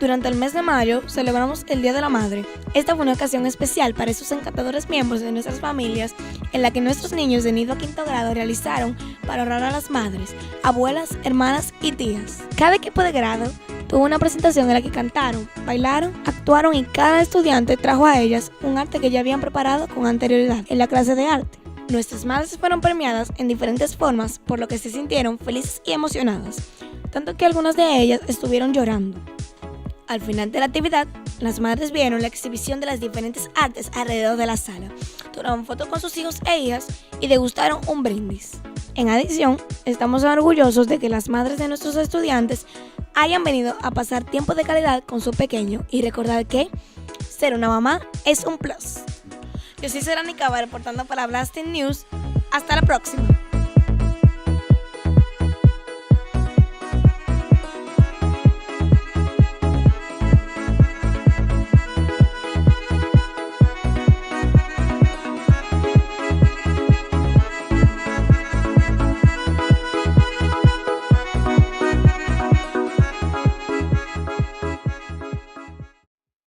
Durante el mes de mayo celebramos el Día de la Madre. Esta fue una ocasión especial para esos encantadores miembros de nuestras familias en la que nuestros niños de nido a quinto grado realizaron para honrar a las madres, abuelas, hermanas y tías. Cada equipo de grado tuvo una presentación en la que cantaron, bailaron, actuaron y cada estudiante trajo a ellas un arte que ya habían preparado con anterioridad en la clase de arte. Nuestras madres fueron premiadas en diferentes formas, por lo que se sintieron felices y emocionadas, tanto que algunas de ellas estuvieron llorando. Al final de la actividad, las madres vieron la exhibición de las diferentes artes alrededor de la sala, tomaron fotos con sus hijos e hijas y degustaron un brindis. En adición, estamos orgullosos de que las madres de nuestros estudiantes hayan venido a pasar tiempo de calidad con su pequeño y recordar que ser una mamá es un plus. Yo soy Serani Cava reportando para Blasting News. Hasta la próxima.